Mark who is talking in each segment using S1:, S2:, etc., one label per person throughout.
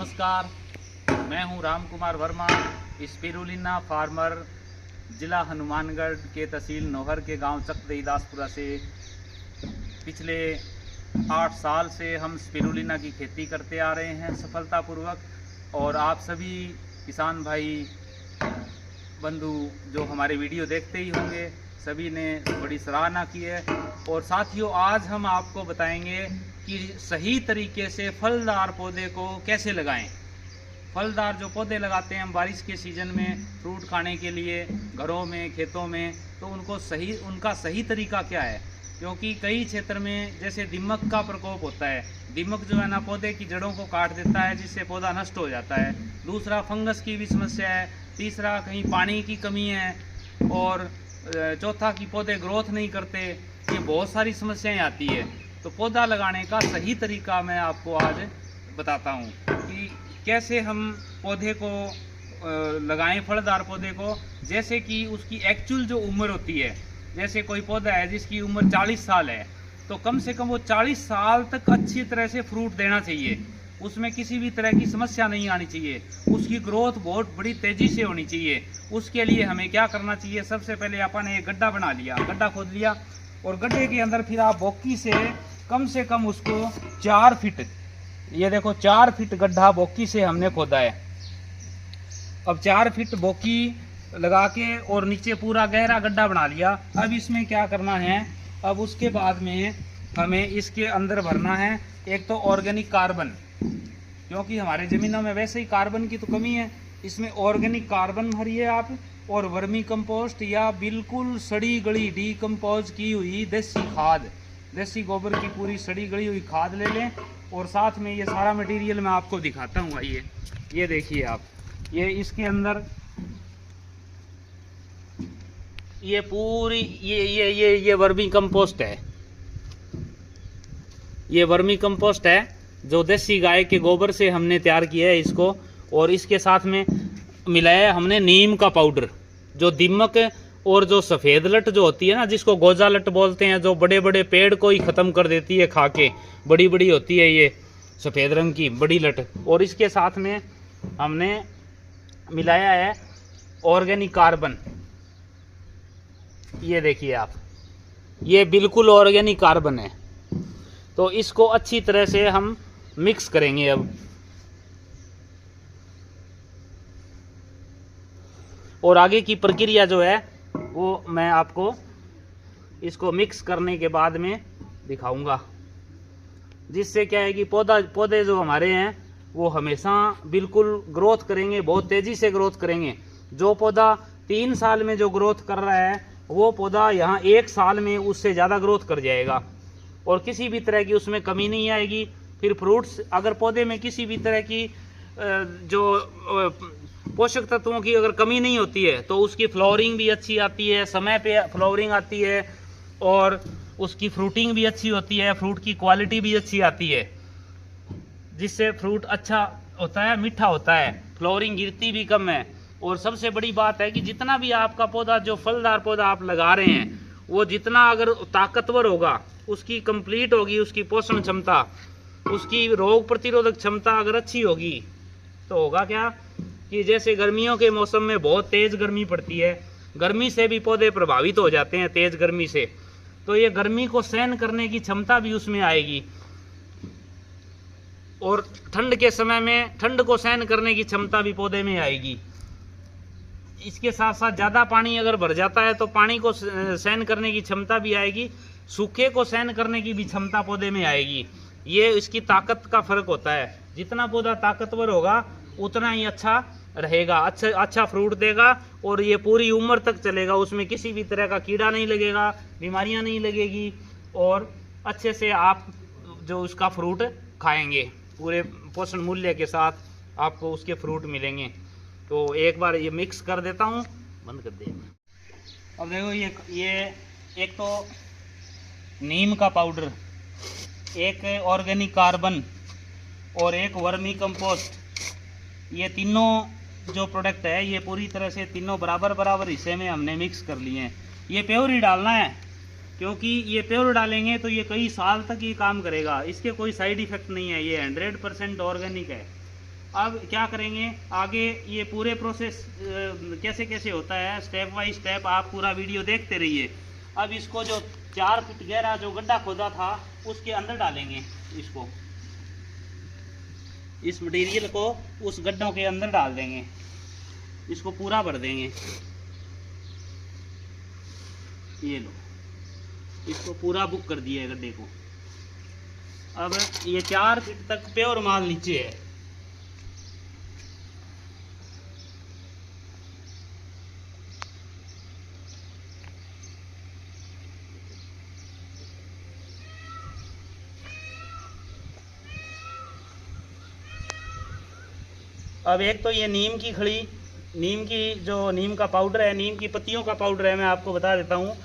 S1: नमस्कार, मैं हूं राम कुमार वर्मा, स्पिरुलिना फार्मर, ज़िला हनुमानगढ़ के तहसील नौहर के गांव चकदई दासपुरा से। पिछले 8 साल से हम स्पिरुलिना की खेती करते आ रहे हैं सफलतापूर्वक, और आप सभी किसान भाई बंधु जो हमारे वीडियो देखते ही होंगे, सभी ने बड़ी सराहना की है। और साथियों, आज हम आपको बताएंगे कि सही तरीके से फलदार पौधे को कैसे लगाएं। फलदार जो पौधे लगाते हैं हम बारिश के सीज़न में फ्रूट खाने के लिए घरों में, खेतों में, तो उनका सही तरीका क्या है। क्योंकि कई क्षेत्र में जैसे दीमक का प्रकोप होता है, दीमक जो है ना पौधे की जड़ों को काट देता है, जिससे पौधा नष्ट हो जाता है। दूसरा, फंगस की भी समस्या है। तीसरा, कहीं पानी की कमी है। और चौथा कि पौधे ग्रोथ नहीं करते। ये बहुत सारी समस्याएं आती है। तो पौधा लगाने का सही तरीका मैं आपको आज बताता हूँ कि कैसे हम पौधे को लगाएं, फलदार पौधे को। जैसे कि उसकी एक्चुअल जो उम्र होती है, जैसे कोई पौधा है जिसकी उम्र 40 साल है, तो कम से कम वो 40 साल तक अच्छी तरह से फ्रूट देना चाहिए। उसमें किसी भी तरह की समस्या नहीं आनी चाहिए। उसकी ग्रोथ बहुत बड़ी तेज़ी से होनी चाहिए। उसके लिए हमें क्या करना चाहिए, सबसे पहले अपन एक गड्ढा बना लिया, गड्ढा खोद लिया, और गड्ढे के अंदर फिर आप बोकी से कम उसको 4 फीट, ये देखो 4 फीट गड्ढा बोकी से हमने खोदा है। अब 4 फीट बोकी लगा के और नीचे पूरा गहरा गड्ढा बना लिया। अब इसमें क्या करना है, अब उसके बाद में हमें इसके अंदर भरना है एक तो ऑर्गेनिक कार्बन, क्योंकि हमारे ज़मीनों में वैसे ही कार्बन की तो कमी है। इसमें ऑर्गेनिक कार्बन भरिए आप, और वर्मी कंपोस्ट या बिल्कुल सड़ी गली डीकम्पोज की हुई देसी खाद, देसी गोबर की पूरी सड़ी गली हुई खाद ले लें। और साथ में ये सारा मटेरियल मैं आपको दिखाता हूँ। आइए, ये देखिए आप, ये इसके अंदर ये पूरी ये वर्मी कंपोस्ट है। ये वर्मी कंपोस्ट है जो देसी गाय के गोबर से हमने तैयार किया है इसको। और इसके साथ में मिलाया हमने नीम का पाउडर, जो दीमक और जो सफ़ेद लट जो होती है ना, जिसको गोजा लट बोलते हैं, जो बड़े बड़े पेड़ को ही ख़त्म कर देती है खा के, बड़ी बड़ी होती है ये सफ़ेद रंग की बड़ी लट। और इसके साथ में हमने मिलाया है ऑर्गेनिक कार्बन। ये देखिए आप, ये बिल्कुल ऑर्गेनिक कार्बन है। तो इसको अच्छी तरह से हम मिक्स करेंगे अब। और आगे की प्रक्रिया जो है वो मैं आपको इसको मिक्स करने के बाद में दिखाऊंगा, जिससे क्या है कि पौधे जो हमारे हैं वो हमेशा बिल्कुल ग्रोथ करेंगे, बहुत तेज़ी से ग्रोथ करेंगे। जो पौधा 3 साल में जो ग्रोथ कर रहा है, वो पौधा यहाँ 1 साल में उससे ज़्यादा ग्रोथ कर जाएगा, और किसी भी तरह की उसमें कमी नहीं आएगी। फिर फ्रूट्स, अगर पौधे में किसी भी तरह की जो पोषक तत्वों की अगर कमी नहीं होती है, तो उसकी फ्लावरिंग भी अच्छी आती है, समय पे फ्लावरिंग आती है, और उसकी फ्रूटिंग भी अच्छी होती है, फ्रूट की क्वालिटी भी अच्छी आती है, जिससे फ्रूट अच्छा होता है, मीठा होता है, फ्लावरिंग गिरती भी कम है। और सबसे बड़ी बात है कि जितना भी आपका पौधा, जो फलदार पौधा आप लगा रहे हैं, वो जितना अगर ताकतवर होगा, उसकी कंप्लीट होगी, उसकी पोषण क्षमता, उसकी रोग प्रतिरोधक क्षमता अगर अच्छी होगी, तो होगा क्या कि जैसे गर्मियों के मौसम में बहुत तेज़ गर्मी पड़ती है, गर्मी से भी पौधे प्रभावित हो जाते हैं, तेज़ गर्मी से, तो ये गर्मी को सहन करने की क्षमता भी उसमें आएगी। और ठंड के समय में ठंड को सहन करने की क्षमता भी पौधे में आएगी। इसके साथ साथ ज़्यादा पानी अगर भर जाता है तो पानी को सहन करने की क्षमता भी आएगी, सूखे को सहन करने की भी क्षमता पौधे में आएगी। ये इसकी ताकत का फर्क होता है। जितना पौधा ताकतवर होगा उतना ही अच्छा रहेगा, अच्छा फ्रूट देगा, और ये पूरी उम्र तक चलेगा। उसमें किसी भी तरह का कीड़ा नहीं लगेगा, बीमारियां नहीं लगेगी, और अच्छे से आप जो उसका फ्रूट खाएंगे, पूरे पोषण मूल्य के साथ आपको उसके फ्रूट मिलेंगे। तो एक बार ये मिक्स कर देता हूँ, बंद कर दिया। अब देखो, ये एक तो नीम का पाउडर, एक ऑर्गेनिक कार्बन, और एक वर्मी कंपोस्ट, ये तीनों जो प्रोडक्ट है, ये पूरी तरह से तीनों बराबर हिस्से में हमने मिक्स कर लिए हैं। ये प्योर ही डालना है, क्योंकि ये प्योर डालेंगे तो ये कई साल तक ये काम करेगा। इसके कोई साइड इफ़ेक्ट नहीं है, ये 100% ऑर्गेनिक है। अब क्या करेंगे आगे, ये पूरे प्रोसेस कैसे कैसे होता है स्टेप बाय स्टेप आप पूरा वीडियो देखते रहिए। अब इसको जो 4 फीट गहरा जो गड्ढा खोदा था उसके अंदर डालेंगे, इसको इस मटेरियल को उस गड्ढों के अंदर डाल देंगे, इसको पूरा भर देंगे। ये लो, इसको पूरा बुक कर दिया है गड्ढे को। अब ये 4 फीट तक प्योर माल नीचे है। अब एक तो ये नीम की खड़ी, नीम की जो नीम का पाउडर है, नीम की पत्तियों का पाउडर है, मैं आपको बता देता हूँ।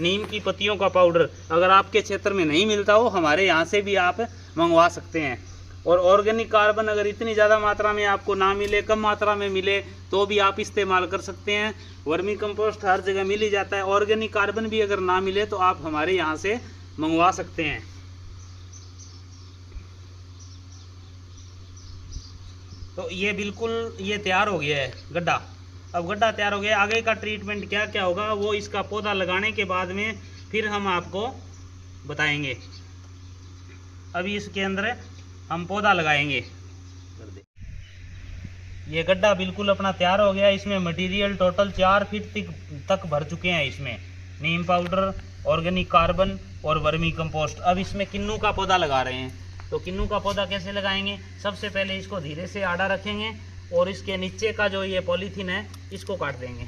S1: नीम की पत्तियों का पाउडर अगर आपके क्षेत्र में नहीं मिलता हो, हमारे यहाँ से भी आप मंगवा सकते हैं। और ऑर्गेनिक कार्बन अगर इतनी ज़्यादा मात्रा में आपको ना मिले, कम मात्रा में मिले, तो भी आप इस्तेमाल कर सकते हैं। वर्मी कंपोस्ट हर जगह मिल ही जाता है। ऑर्गेनिक कार्बन भी अगर ना मिले तो आप हमारे यहाँ से मंगवा सकते हैं। तो ये बिल्कुल ये तैयार हो गया है गड्ढा। अब गड्ढा तैयार हो गया, आगे का ट्रीटमेंट क्या क्या होगा वो इसका पौधा लगाने के बाद में फिर हम आपको बताएंगे। अभी इसके अंदर हम पौधा लगाएंगे। ये गड्ढा बिल्कुल अपना तैयार हो गया। इसमें मटेरियल टोटल 4 फीट तक भर चुके हैं। इसमें नीम पाउडर, ऑर्गेनिक कार्बन और वर्मी कंपोस्ट। अब इसमें किन्नू का पौधा लगा रहे हैं। तो किन्नू का पौधा कैसे लगाएंगे, सबसे पहले इसको धीरे से आड़ा रखेंगे और इसके नीचे का जो ये पॉलीथीन है इसको काट देंगे,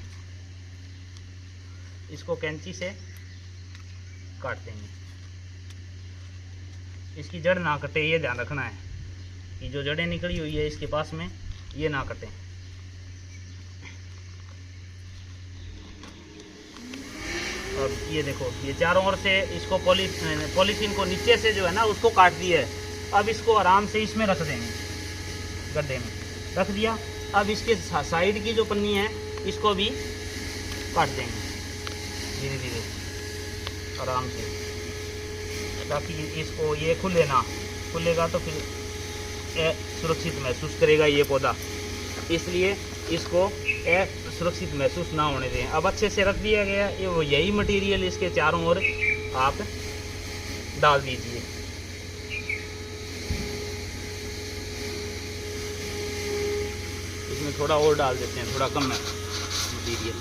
S1: इसको कैंची से काट देंगे। इसकी जड़ ना कटे, ये ध्यान रखना है कि जो जड़ें निकली हुई है इसके पास में ये ना कटें। अब ये देखो, ये चारों ओर से इसको पॉलीथीन को नीचे से जो है ना उसको काट दिया है। अब इसको आराम से इसमें रख देंगे, गड्ढे में रख दिया। अब इसके साइड की जो पन्नी है इसको भी काट देंगे धीरे धीरे आराम से, ताकि इसको ये खुलेगा तो फिर सुरक्षित महसूस करेगा ये पौधा, इसलिए इसको सुरक्षित महसूस ना होने दें। अब अच्छे से रख दिया गया। ये यही मटेरियल इसके चारों ओर आप डाल दीजिए। इसमें थोड़ा और डाल देते हैं, थोड़ा कम है मटेरियल।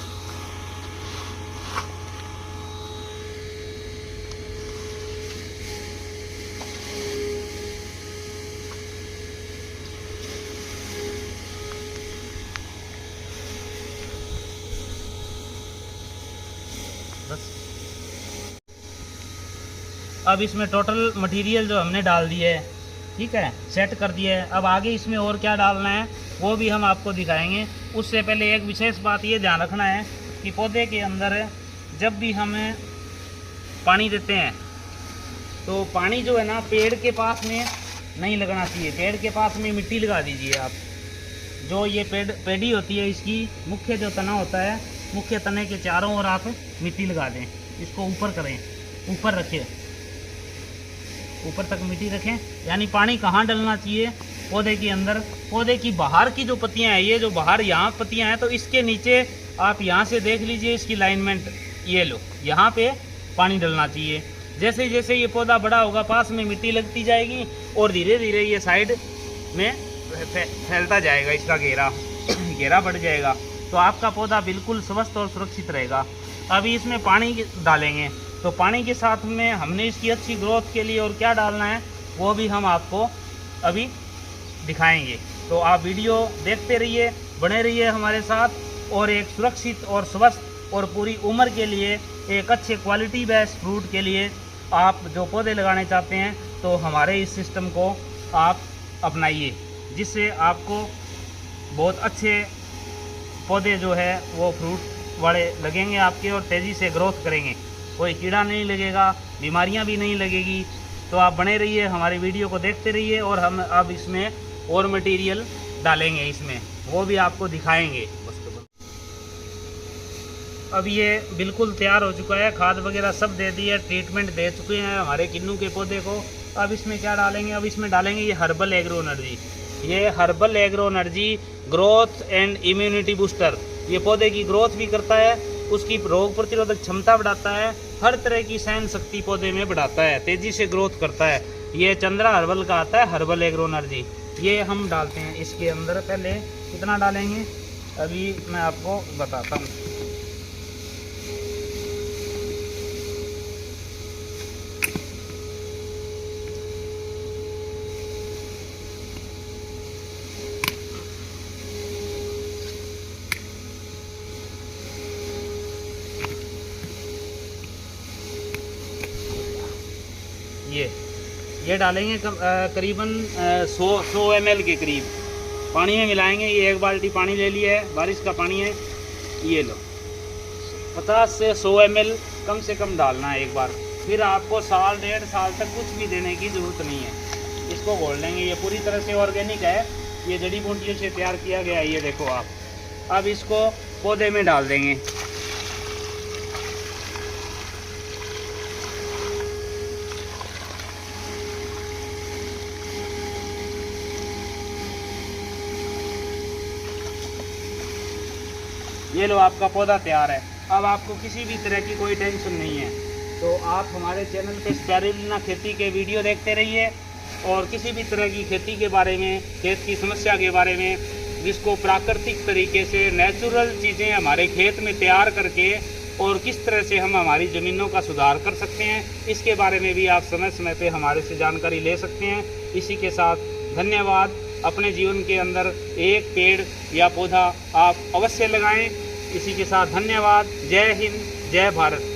S1: बस अब इसमें टोटल मटेरियल जो हमने डाल दिए है, ठीक है, सेट कर दिया है। अब आगे इसमें और क्या डालना है वो भी हम आपको दिखाएंगे। उससे पहले एक विशेष बात ये ध्यान रखना है कि पौधे के अंदर जब भी हम पानी देते हैं तो पानी जो है ना पेड़ के पास में नहीं लगना चाहिए। पेड़ के पास में मिट्टी लगा दीजिए आप। जो ये पेड़ी होती है, इसकी मुख्य जो तना होता है, मुख्य तने के चारों ओर आप मिट्टी लगा दें। इसको ऊपर करें, ऊपर रखें, ऊपर तक मिट्टी रखें। यानी पानी कहाँ डलना चाहिए, पौधे के अंदर। पौधे की बाहर की जो पत्तियां हैं, ये जो बाहर यहाँ पत्तियां हैं, तो इसके नीचे आप यहाँ से देख लीजिए इसकी लाइनमेंट, ये लो, यहाँ पे पानी डलना चाहिए। जैसे जैसे ये पौधा बड़ा होगा पास में मिट्टी लगती जाएगी और धीरे धीरे ये साइड में फैलता जाएगा, इसका घेरा बढ़ जाएगा, तो आपका पौधा बिल्कुल स्वस्थ और सुरक्षित रहेगा। अभी इसमें पानी डालेंगे, तो पानी के साथ में हमने इसकी अच्छी ग्रोथ के लिए और क्या डालना है वो भी हम आपको अभी दिखाएंगे। तो आप वीडियो देखते रहिए, बने रहिए हमारे साथ, और एक सुरक्षित और स्वस्थ और पूरी उम्र के लिए, एक अच्छे क्वालिटी बेस्ड फ्रूट के लिए आप जो पौधे लगाने चाहते हैं तो हमारे इस सिस्टम को आप अपनाइए, जिससे आपको बहुत अच्छे पौधे जो है वो फ्रूट वाले लगेंगे आपके और तेज़ी से ग्रोथ करेंगे। कोई कीड़ा नहीं लगेगा, बीमारियां भी नहीं लगेगी। तो आप बने रहिए, हमारी वीडियो को देखते रहिए, और हम अब इसमें और मटेरियल डालेंगे, इसमें वो भी आपको दिखाएंगे। अब ये बिल्कुल तैयार हो चुका है, खाद वगैरह सब दे दी है, ट्रीटमेंट दे चुके हैं हमारे किन्नू के पौधे को। अब इसमें क्या डालेंगे, अब इसमें डालेंगे ये हर्बल एग्रो एनर्जी।
S2: ये herbal agro energy growth and immunity booster, ये पौधे की ग्रोथ भी करता है, उसकी रोग प्रतिरोधक क्षमता बढ़ाता है, हर तरह की सहन शक्ति पौधे में बढ़ाता है, तेजी से ग्रोथ करता है। ये चंद्रा हर्बल का आता है, हर्बल एग्रो एनर्जी। ये हम डालते हैं इसके अंदर। पहले कितना डालेंगे अभी मैं आपको बताता हूँ। ये डालेंगे करीबन 100 ml के करीब पानी में मिलाएंगे। ये 1 बाल्टी पानी ले लिया है, बारिश का पानी है। ये लो 50 से 100 ml कम से कम डालना है एक बार। फिर आपको साल 1.5 साल तक कुछ भी देने की ज़रूरत नहीं है। इसको घोल लेंगे। ये पूरी तरह से ऑर्गेनिक है, ये जड़ी बूटियों से तैयार किया गया है। ये देखो आप, अब इसको पौधे में डाल देंगे। ये लो आपका पौधा तैयार है। अब आपको किसी भी तरह की कोई टेंशन नहीं है। तो आप हमारे चैनल पे स्पाइरुलिना खेती के वीडियो देखते रहिए और किसी भी तरह की खेती के बारे में, खेत की समस्या के बारे में, जिसको प्राकृतिक तरीके से नेचुरल चीज़ें हमारे खेत में तैयार करके और किस तरह से हम हमारी ज़मीनों का सुधार कर सकते हैं, इसके बारे में भी आप समय समय पे हमारे से जानकारी ले सकते हैं। इसी के साथ धन्यवाद। अपने जीवन के अंदर एक पेड़ या पौधा आप अवश्य लगाएं। इसी के साथ धन्यवाद। जय हिंद, जय भारत।